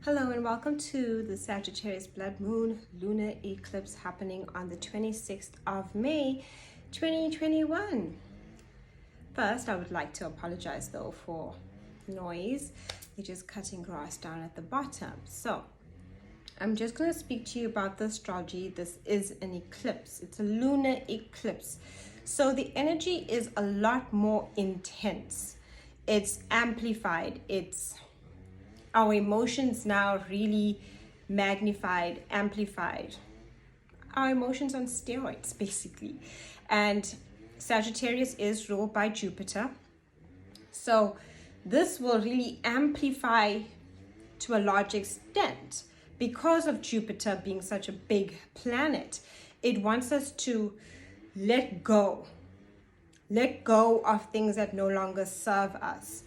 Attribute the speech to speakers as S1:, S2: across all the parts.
S1: Hello and welcome to the Sagittarius Blood Moon Lunar Eclipse happening on the 26th of May 2021. First, I would like to apologize though for noise. They're just cutting grass down at the bottom. So I'm just going to speak to you about the astrology. This is an eclipse. It's a lunar eclipse. So the energy is a lot more intense. It's amplified. It's our emotions now really magnified, amplified. Our emotions on steroids, basically. And Sagittarius is ruled by Jupiter. So this will really amplify to a large extent because of Jupiter being such a big planet. It wants us to let go of things that no longer serve us.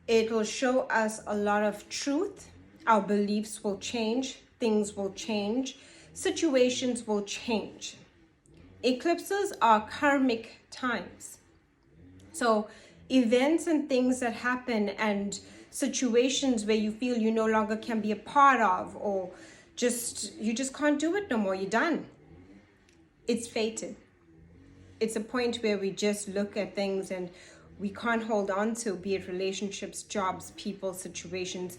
S1: It will show us a lot of truth. Our beliefs will change. Things will change. Situations will change. Eclipses are karmic times. So events and things that happen and situations where you feel you no longer can be a part of, or you just can't do it no more. You're done. It's fated. It's a point where we just look at things and we can't hold on to, be it relationships, jobs, people, situations.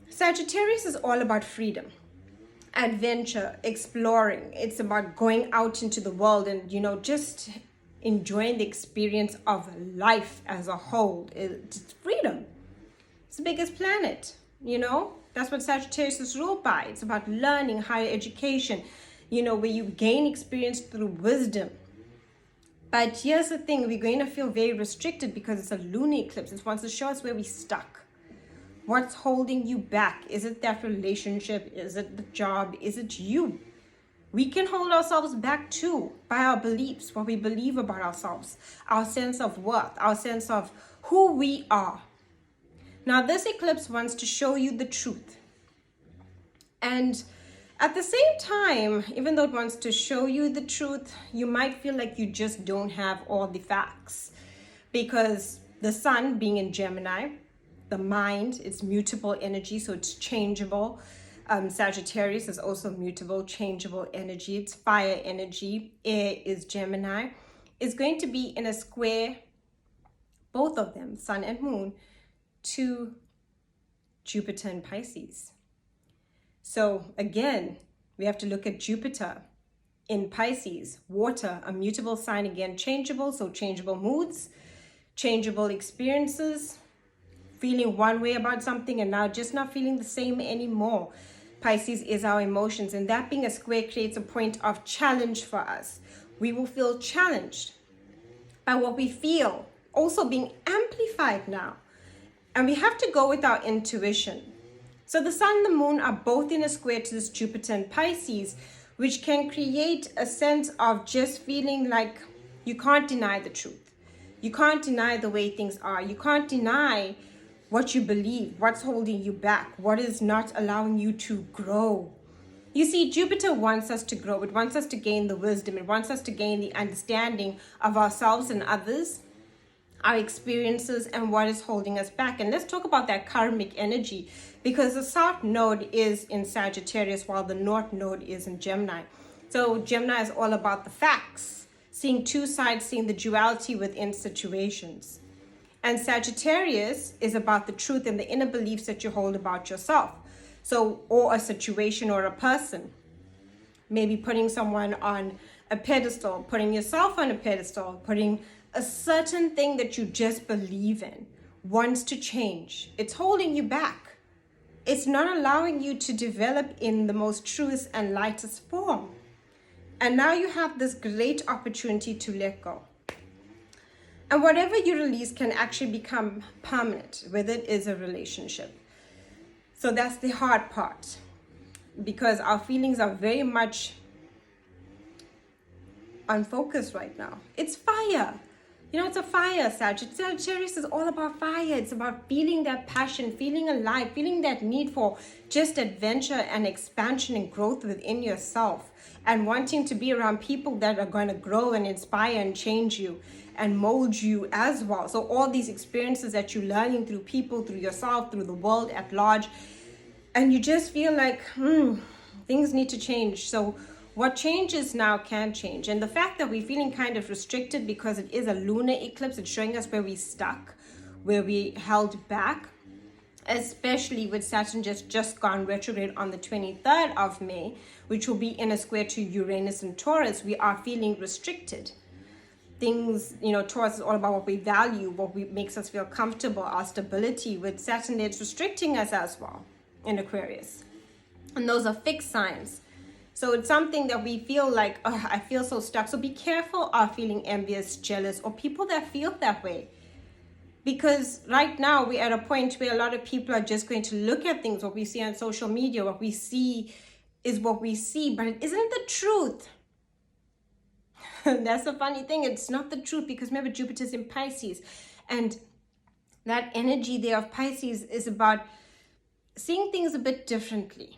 S1: Sagittarius is all about freedom, adventure, exploring. It's about going out into the world and, just enjoying the experience of life as a whole. It's freedom. It's the biggest planet, That's what Sagittarius is ruled by. It's about learning, higher education, where you gain experience through wisdom. But here's the thing, we're going to feel very restricted because it's a lunar eclipse. It wants to show us where we're stuck. What's holding you back? Is it that relationship? Is it the job? Is it you? We can hold ourselves back too by our beliefs, what we believe about ourselves, our sense of worth, our sense of who we are. Now, this eclipse wants to show you the truth. And at the same time, even though it wants to show you the truth, you might feel like you just don't have all the facts. Because the sun being in Gemini, the mind is mutable energy, so it's changeable. Sagittarius is also mutable, changeable energy. It's fire energy. Air is Gemini. It's going to be in a square, both of them, sun and moon, to Jupiter and Pisces. So again, we have to look at Jupiter in Pisces, water, a mutable sign, again, changeable. So changeable moods, changeable experiences, feeling one way about something and now just not feeling the same anymore. Pisces is our emotions, and that being a square creates a point of challenge for us. We will feel challenged by what we feel, also being amplified now. And we have to go with our intuition. So the sun and the moon are both in a square to this Jupiter and Pisces, which can create a sense of just feeling like you can't deny the truth. You can't deny the way things are. You can't deny what you believe, what's holding you back, what is not allowing you to grow. You see, Jupiter wants us to grow. It wants us to gain the wisdom. It wants us to gain the understanding of ourselves and others, our experiences, and what is holding us back. And let's talk about that karmic energy, because the south node is in Sagittarius while the north node is in Gemini. So Gemini is all about the facts, seeing two sides, seeing the duality within situations. And Sagittarius is about the truth and the inner beliefs that you hold about yourself. So, or a situation or a person. Maybe putting someone on a pedestal, putting yourself on a pedestal, putting a certain thing that you just believe in wants to change. It's holding you back. It's not allowing you to develop in the most truest and lightest form. And now you have this great opportunity to let go. And whatever you release can actually become permanent, whether it is a relationship. So that's the hard part, because our feelings are very much unfocused right now. It's fire. It's a fire, Sagittarius is all about fire. It's about feeling that passion, feeling alive, feeling that need for just adventure and expansion and growth within yourself, and wanting to be around people that are going to grow and inspire and change you and mold you as well. So all these experiences that you're learning through people, through yourself, through the world at large, and you just feel like things need to change. So what changes now can change. And the fact that we're feeling kind of restricted because it is a lunar eclipse, it's showing us where we stuck, where we held back, especially with Saturn just gone retrograde on the 23rd of May, which will be in a square to Uranus and Taurus. We are feeling restricted. Things, Taurus is all about what we value, what makes us feel comfortable, our stability. With Saturn, it's restricting us as well in Aquarius. And those are fixed signs. So it's something that we feel like, oh, I feel so stuck. So be careful of feeling envious, jealous, or people that feel that way. Because right now we're at a point where a lot of people are just going to look at things, what we see on social media, what we see is what we see, but it isn't the truth. That's the funny thing. It's not the truth, because remember, Jupiter's in Pisces, and that energy there of Pisces is about seeing things a bit differently,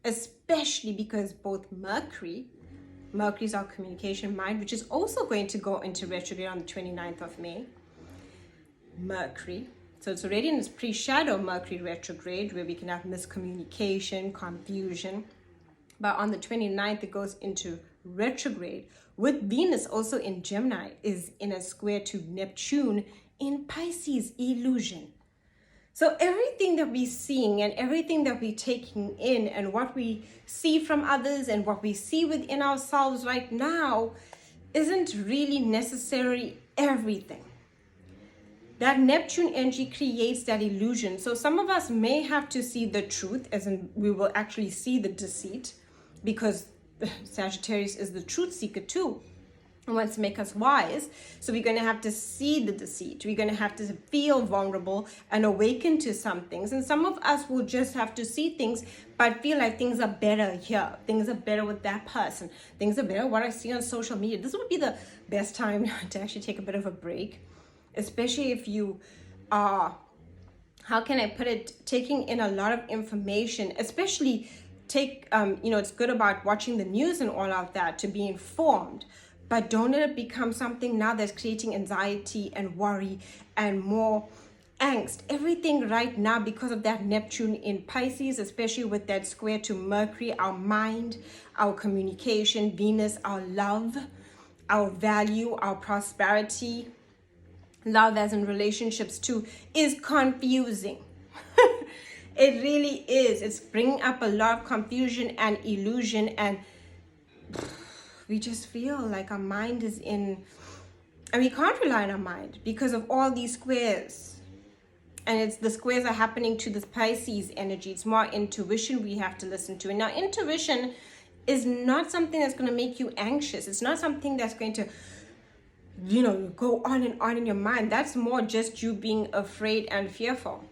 S1: especially because both Mercury's our communication mind, which is also going to go into retrograde on the 29th of May. Mercury, so it's already in this pre-shadow Mercury retrograde, where we can have miscommunication, confusion, but on the 29th it goes into retrograde, with Venus also in Gemini, is in a square to Neptune in Pisces, illusion. So everything that we're seeing and everything that we're taking in, and what we see from others and what we see within ourselves right now, isn't really necessarily everything. That Neptune energy creates that illusion. So some of us may have to see the truth, as in we will actually see the deceit, because Sagittarius is the truth seeker too, and wants to make us wise. So we're going to have to see the deceit. We're going to have to feel vulnerable and awaken to some things. And some of us will just have to see things, but feel like things are better here. Things are better with that person. Things are better what I see on social media. This would be the best time to actually take a bit of a break, especially if you are, how can I put it, taking in a lot of information, especially it's good about watching the news and all of that to be informed, but don't let it become something now that's creating anxiety and worry and more angst. Everything right now, because of that Neptune in Pisces, especially with that square to Mercury, our mind, our communication, Venus, our love, our value, our prosperity, love as in relationships too, is confusing. It really is. It's bringing up a lot of confusion and illusion, and we just feel like our mind is in, and we can't rely on our mind because of all these squares. And it's the squares are happening to this Pisces energy. It's more intuition we have to listen to. And now intuition is not something that's going to make you anxious. It's not something that's going to go on and on in your mind. That's more just you being afraid and fearful.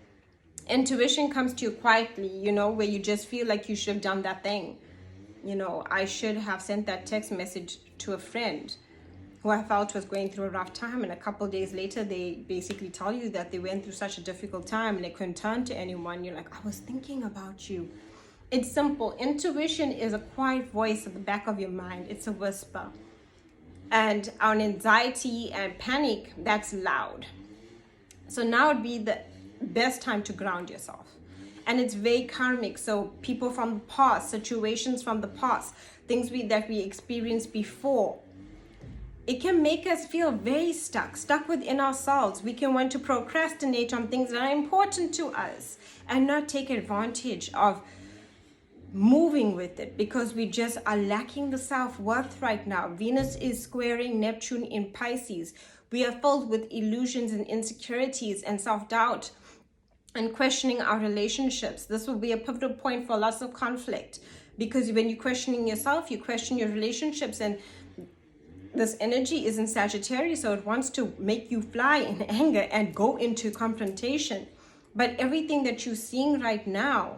S1: Intuition comes to you quietly, where you just feel like you should have done that thing. I should have sent that text message to a friend who I felt was going through a rough time, and a couple of days later they basically tell you that they went through such a difficult time and they couldn't turn to anyone. You're like, I was thinking about you. It's simple. Intuition is a quiet voice at the back of your mind. It's a whisper. And our anxiety and panic, that's loud. So now would be the best time to ground yourself. And it's very karmic. So people from the past, situations from the past, things that we experienced before, it can make us feel very stuck within ourselves. We can want to procrastinate on things that are important to us and not take advantage of moving with it, because we just are lacking the self-worth right now. Venus is squaring Neptune in Pisces. We are filled with illusions and insecurities and self-doubt and questioning our relationships. This will be a pivotal point for lots of conflict, because when you're questioning yourself, you question your relationships, and this energy is in Sagittarius, so it wants to make you fly in anger and go into confrontation. But everything that you're seeing right now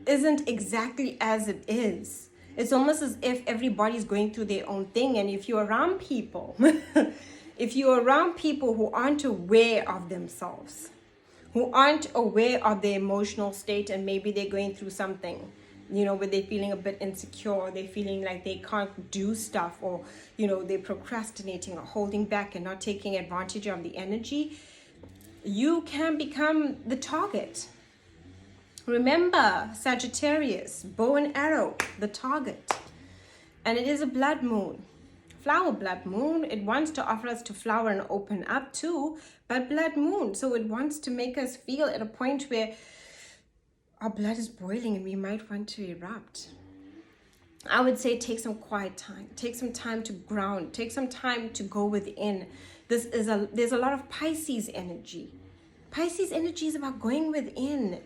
S1: isn't exactly as it is. It's almost as if everybody's going through their own thing. And if you're around people, who aren't aware of themselves, who aren't aware of their emotional state, and maybe they're going through something, where they're feeling a bit insecure, they're feeling like they can't do stuff, or, they're procrastinating or holding back and not taking advantage of the energy, you can become the target Remember, Sagittarius, bow and arrow, the target. And it is a blood moon. Flower blood moon. It wants to offer us to flower and open up too, but blood moon. So it wants to make us feel at a point where our blood is boiling and we might want to erupt. I would say take some quiet time. Take some time to ground. Take some time to go within. There's a lot of Pisces energy. Pisces energy is about going within.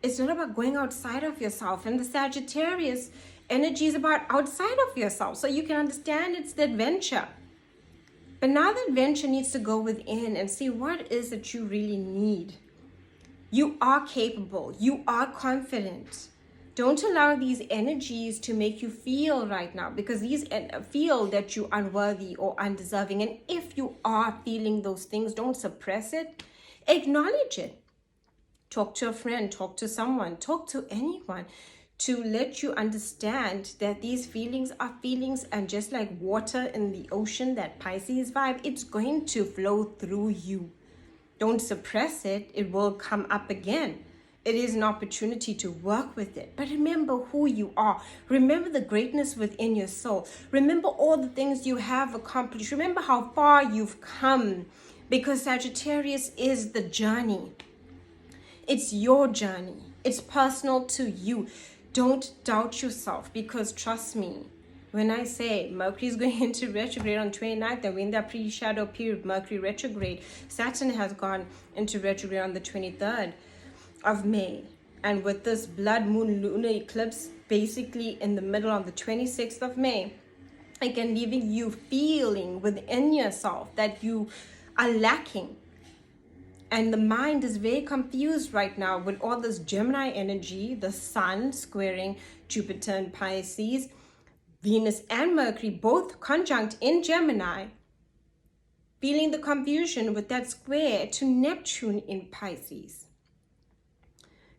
S1: It's not about going outside of yourself. And the Sagittarius energy is about outside of yourself. So you can understand it's the adventure. But now the adventure needs to go within and see what is that you really need. You are capable. You are confident. Don't allow these energies to make you feel right now, because these feel that you're unworthy or undeserving. And if you are feeling those things, don't suppress it. Acknowledge it. Talk to a friend, talk to someone, talk to anyone to let you understand that these feelings are feelings, and just like water in the ocean, that Pisces vibe, it's going to flow through you. Don't suppress it. It will come up again. It is an opportunity to work with it. But remember who you are. Remember the greatness within your soul. Remember all the things you have accomplished. Remember how far you've come, because Sagittarius is the journey. It's your journey. It's personal to you. Don't doubt yourself, because trust me, when I say Mercury is going into retrograde on 29th, and we're in that pre-shadow period, Mercury retrograde, Saturn has gone into retrograde on the 23rd of May. And with this blood moon lunar eclipse basically in the middle of the 26th of May, again, leaving you feeling within yourself that you are lacking. And the mind is very confused right now with all this Gemini energy, the sun squaring Jupiter and Pisces, Venus and Mercury both conjunct in Gemini, feeling the confusion with that square to Neptune in Pisces.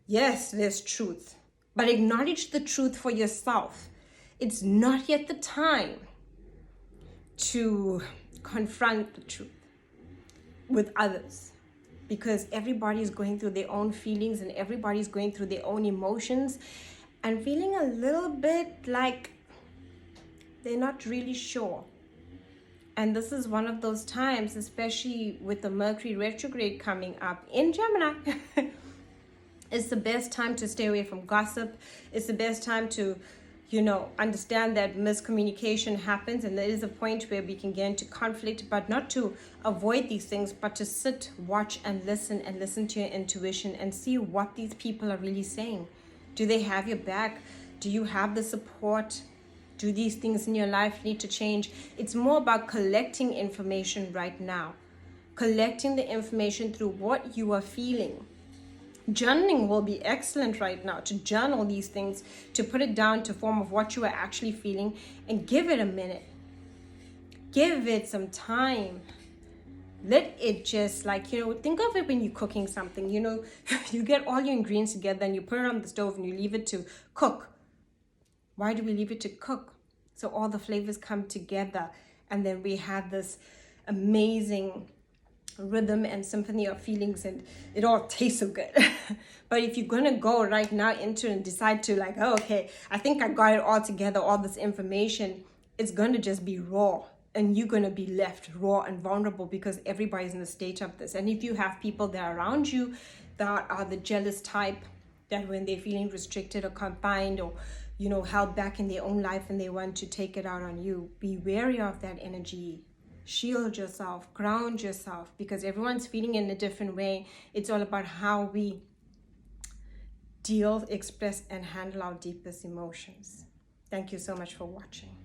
S1: Yes, there's truth, but acknowledge the truth for yourself. It's not yet the time to confront the truth with others, because everybody's going through their own feelings and everybody's going through their own emotions and feeling a little bit like they're not really sure. And this is one of those times, especially with the Mercury retrograde coming up in Gemini. It's the best time to stay away from gossip. It's the best time to, understand that miscommunication happens, and there is a point where we can get into conflict, but not to avoid these things, but to sit, watch, and listen to your intuition and see what these people are really saying. Do they have your back? Do you have the support? Do these things in your life need to change? It's more about collecting information right now. Collecting the information through what you are feeling. Journaling will be excellent right now, to journal these things, to put it down to form of what you are actually feeling, and give it a minute. Give it some time. Let it just think of it when you're cooking something, you get all your ingredients together and you put it on the stove and you leave it to cook. Why do we leave it to cook? So all the flavors come together, and then we have this amazing rhythm and symphony of feelings, and it all tastes so good. But if you're gonna go right now into it and decide to okay, I think I got it all together, all this information, it's gonna just be raw, and you're gonna be left raw and vulnerable, because everybody's in a state of this. And if you have people that are around you that are the jealous type, that when they're feeling restricted or confined or held back in their own life and they want to take it out on you, be wary of that energy. Shield yourself, ground yourself, because everyone's feeling in a different way. It's all about how we deal, express, and handle our deepest emotions. Thank you so much for watching.